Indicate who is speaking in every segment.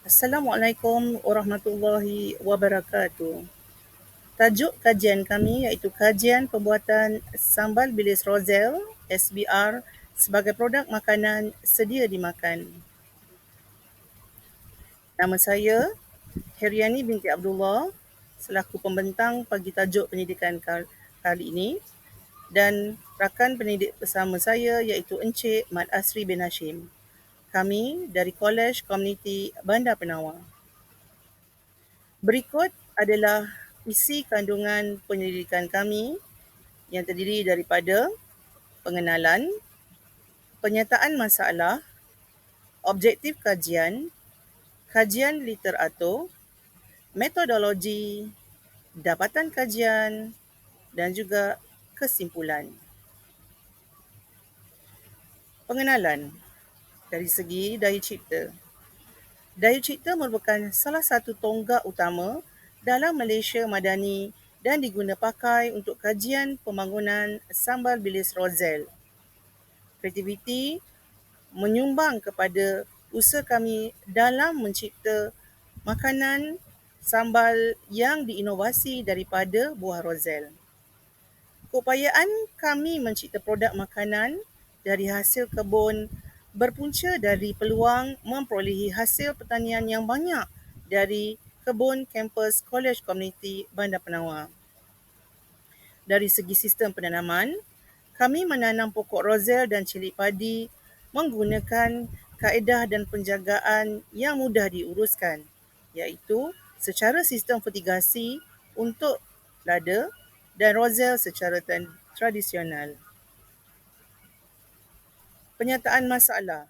Speaker 1: Assalamualaikum warahmatullahi wabarakatuh. Tajuk kajian kami iaitu kajian pembuatan sambal bilis Roselle SBR sebagai produk makanan sedia dimakan. Nama saya Heriani binti Abdullah selaku pembentang bagi tajuk pendidikan kali ini, dan rakan pendidik bersama saya iaitu Encik Mat Asri bin Hashim. Kami dari Kolej Komuniti Bandar Penawar. Berikut adalah isi kandungan penyelidikan kami yang terdiri daripada pengenalan, penyataan masalah, objektif kajian, kajian literatur, metodologi, dapatan kajian dan juga kesimpulan. Pengenalan dari segi daya cipta. Daya cipta merupakan salah satu tonggak utama dalam Malaysia Madani dan diguna pakai untuk kajian pembangunan sambal bilis Roselle. Kreativiti menyumbang kepada usaha kami dalam mencipta makanan sambal yang diinovasi daripada buah Roselle. Keupayaan kami mencipta produk makanan dari hasil kebun berpunca dari peluang memperolehi hasil pertanian yang banyak dari kebun kampus Kolej Komuniti Bandar Penawar. Dari segi sistem penanaman, kami menanam pokok Roselle dan cili padi menggunakan kaedah dan penjagaan yang mudah diuruskan, iaitu secara sistem fertigasi untuk lada dan Roselle secara tradisional. Penyataan masalah.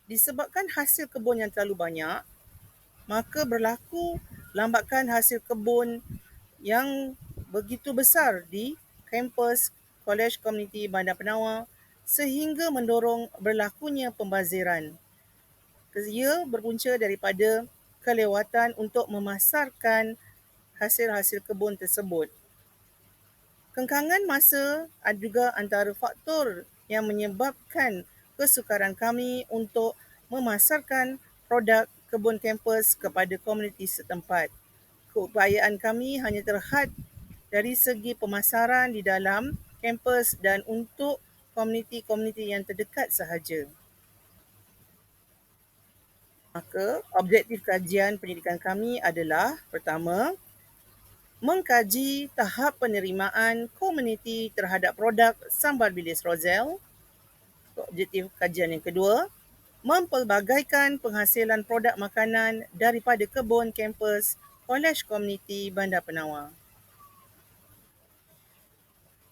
Speaker 1: Disebabkan hasil kebun yang terlalu banyak, maka berlaku lambakan hasil kebun yang begitu besar di kampus Kolej Komuniti Bandar Penawar sehingga mendorong berlakunya pembaziran. Ia berpunca daripada kelewatan untuk memasarkan hasil-hasil kebun tersebut. Kengkangan masa juga antara faktor yang menyebabkan kesukaran kami untuk memasarkan produk kebun kampus kepada komuniti setempat. Keupayaan kami hanya terhad dari segi pemasaran di dalam kampus dan untuk komuniti-komuniti yang terdekat sahaja. Maka, objektif kajian pendidikan kami adalah pertama, mengkaji tahap penerimaan komuniti terhadap produk sambal bilis Roselle. Objektif kajian yang kedua, mempelbagaikan penghasilan produk makanan daripada kebun kampus Kolej Komuniti Bandar Penawar.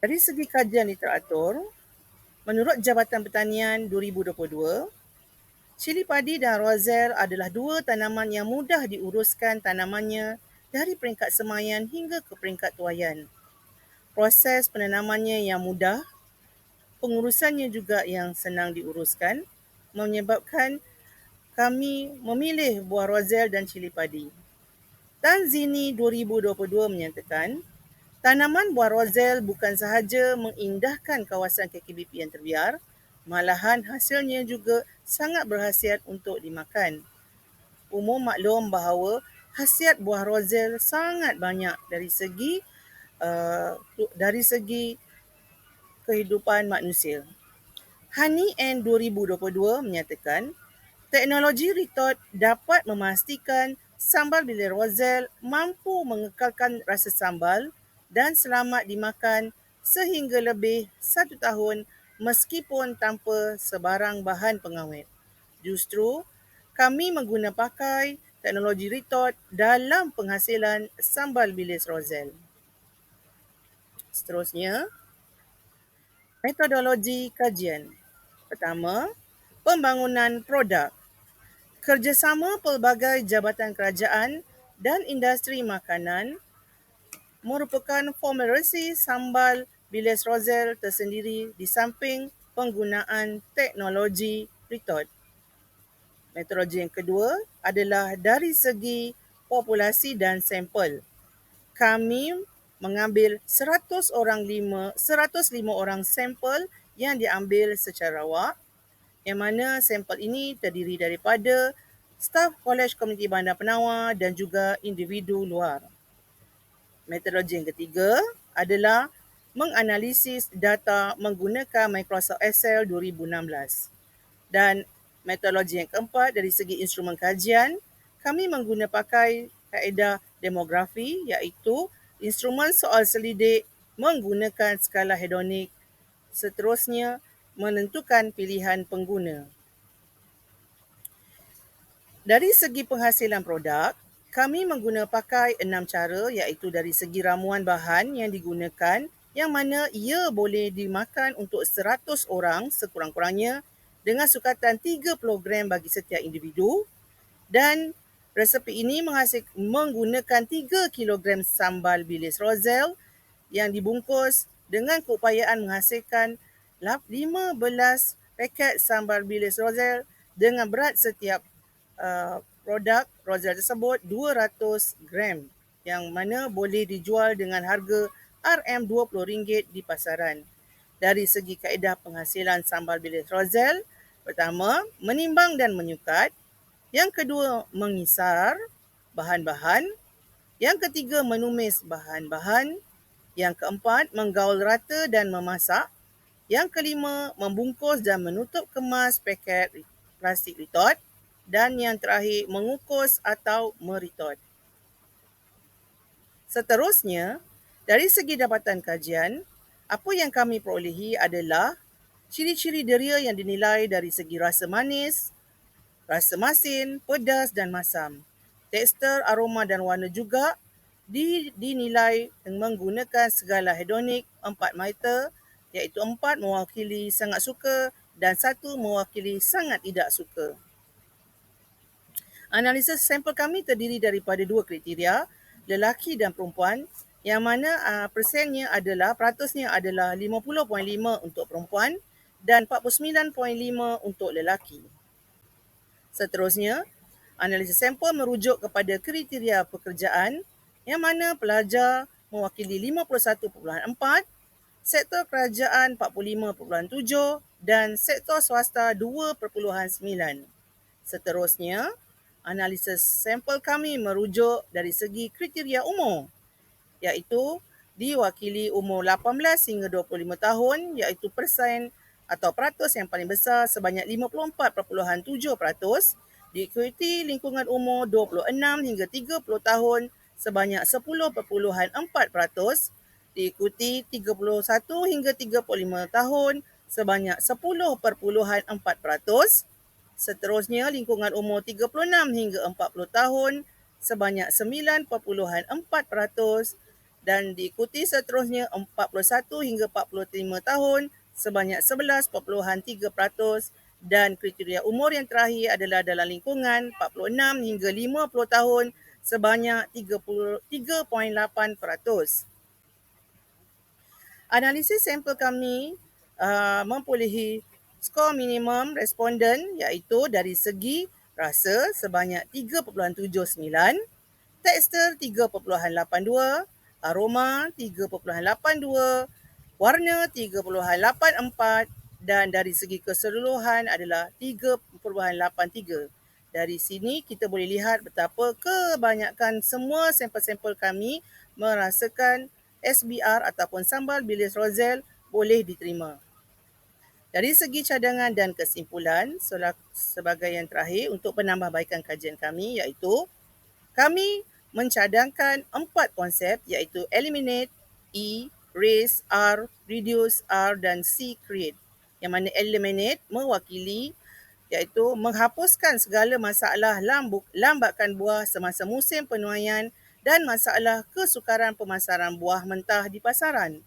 Speaker 1: Dari segi kajian literatur, menurut Jabatan Pertanian 2022, cili padi dan Roselle adalah dua tanaman yang mudah diuruskan tanamannya dari peringkat semayan hingga ke peringkat tuaian. Proses penanamannya yang mudah, pengurusannya juga yang senang diuruskan, menyebabkan kami memilih buah Roselle dan cili padi. Tanzini 2022 menyatakan, tanaman buah Roselle bukan sahaja mengindahkan kawasan KKBP yang terbiar, malahan hasilnya juga sangat berkhasiat untuk dimakan. Umum maklum bahawa khasiat buah Roselle sangat banyak dari segi kehidupan manusia. Hani N 2022 menyatakan, teknologi retort dapat memastikan sambal bilis Roselle mampu mengekalkan rasa sambal dan selamat dimakan sehingga lebih 1 tahun meskipun tanpa sebarang bahan pengawet. Justru, kami mengguna pakai teknologi retort dalam penghasilan sambal bilis Roselle. Seterusnya, metodologi kajian. Pertama, pembangunan produk. Kerjasama pelbagai jabatan kerajaan dan industri makanan merupakan formulasi sambal bilis Roselle tersendiri di samping penggunaan teknologi retort. Metodologi yang kedua adalah dari segi populasi dan sampel. Kami mengambil 105 orang sampel yang diambil secara awak, yang mana sampel ini terdiri daripada staf Kolej Komuniti Bandar Penawar dan juga individu luar. Metodologi yang ketiga adalah menganalisis data menggunakan Microsoft Excel 2016. Dan metodologi yang keempat dari segi instrumen kajian, kami pakai kaedah demografi iaitu instrumen soal selidik menggunakan skala hedonik. Seterusnya, menentukan pilihan pengguna. Dari segi penghasilan produk, kami pakai 6 cara iaitu dari segi ramuan bahan yang digunakan yang mana ia boleh dimakan untuk 100 orang sekurang-kurangnya dengan sukatan 30 gram bagi setiap individu dan resepi ini menggunakan 3 kilogram sambal bilis Roselle yang dibungkus dengan keupayaan menghasilkan 15 paket sambal bilis Roselle dengan berat setiap produk Roselle tersebut 200 gram yang mana boleh dijual dengan harga RM20 di pasaran. Dari segi kaedah penghasilan sambal bilis Roselle, pertama, menimbang dan menyukat. Yang kedua, mengisar bahan-bahan. Yang ketiga, menumis bahan-bahan. Yang keempat, menggaul rata dan memasak. Yang kelima, membungkus dan menutup kemas paket plastik ritot. Dan yang terakhir, mengukus atau meritot. Seterusnya, dari segi dapatan kajian, apa yang kami perolehi adalah ciri-ciri deria yang dinilai dari segi rasa manis, rasa masin, pedas dan masam. Tekstur, aroma dan warna juga dinilai menggunakan skala hedonik 4 meter, iaitu 4 mewakili sangat suka dan 1 mewakili sangat tidak suka. Analisis sampel kami terdiri daripada 2 kriteria, lelaki dan perempuan, yang mana peratusnya adalah 50.5 untuk perempuan dan 49.5 untuk lelaki. Seterusnya, analisis sampel merujuk kepada kriteria pekerjaan yang mana pelajar mewakili 51.4, sektor kerajaan 45.7 dan sektor swasta 2.9. Seterusnya, analisis sampel kami merujuk dari segi kriteria umur iaitu diwakili umur 18 hingga 25 tahun iaitu persen atau peratus yang paling besar sebanyak 54.7%, diikuti lingkungan umur 26 hingga 30 tahun sebanyak 10.4%, diikuti 31 hingga 35 tahun sebanyak 10.4%, seterusnya lingkungan umur 36 hingga 40 tahun sebanyak 9.4% dan diikuti seterusnya 41 hingga 45 tahun sebanyak 11.3% dan kriteria umur yang terakhir adalah dalam lingkungan 46 hingga 50 tahun sebanyak 3.8%. Analisis sampel kami memperolehi skor minimum responden iaitu dari segi rasa sebanyak 3.79, tekstur 3.82, aroma 3.82, warna 3.84 dan dari segi keseluruhan adalah 3.83. Dari sini kita boleh lihat betapa kebanyakan semua sampel-sampel kami merasakan SBR ataupun sambal bilis Roselle boleh diterima. Dari segi cadangan dan kesimpulan, sebagai yang terakhir untuk penambahbaikan kajian kami iaitu kami mencadangkan 4 konsep iaitu eliminate, E, raise, R, reduce, R dan C, create. Yang mana eliminate mewakili iaitu menghapuskan segala masalah lambatkan buah semasa musim penuaian dan masalah kesukaran pemasaran buah mentah di pasaran.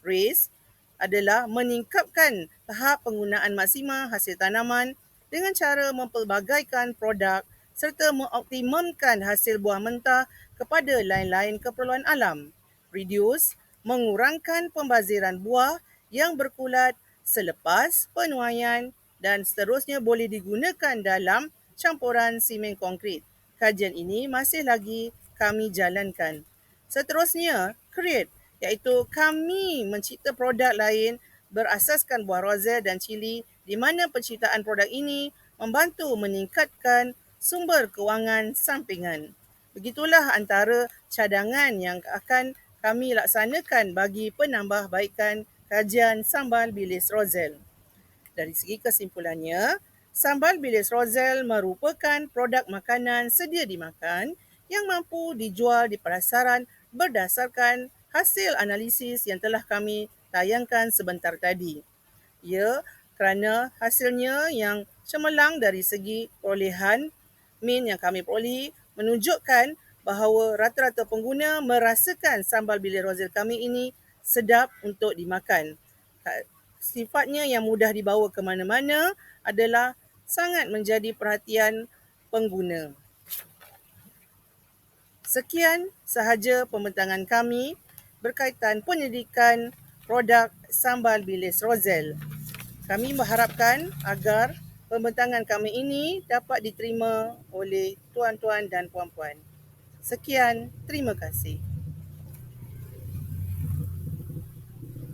Speaker 1: Raise adalah meningkatkan tahap penggunaan maksima hasil tanaman dengan cara mempelbagaikan produk serta mengoptimumkan hasil buah mentah kepada lain-lain keperluan alam. Reduce, mengurangkan pembaziran buah yang berkulat selepas penuaian dan seterusnya boleh digunakan dalam campuran simen konkrit. Kajian ini masih lagi kami jalankan. Seterusnya, create, iaitu kami mencipta produk lain berasaskan buah roselle dan cili di mana penciptaan produk ini membantu meningkatkan sumber kewangan sampingan. Begitulah antara cadangan yang akan kami laksanakan bagi penambahbaikan kajian sambal bilis Rozel. Dari segi kesimpulannya, sambal bilis Rozel merupakan produk makanan sedia dimakan yang mampu dijual di pasaran berdasarkan hasil analisis yang telah kami tayangkan sebentar tadi. Ya, kerana hasilnya yang cemerlang dari segi perolehan min yang kami perolehi menunjukkan bahawa rata-rata pengguna merasakan sambal bilis Rozel kami ini sedap untuk dimakan. Sifatnya yang mudah dibawa ke mana-mana adalah sangat menjadi perhatian pengguna. Sekian sahaja pembentangan kami berkaitan penyelidikan produk sambal bilis Rozel. Kami mengharapkan agar pembentangan kami ini dapat diterima oleh tuan-tuan dan puan-puan. Sekian, terima kasih.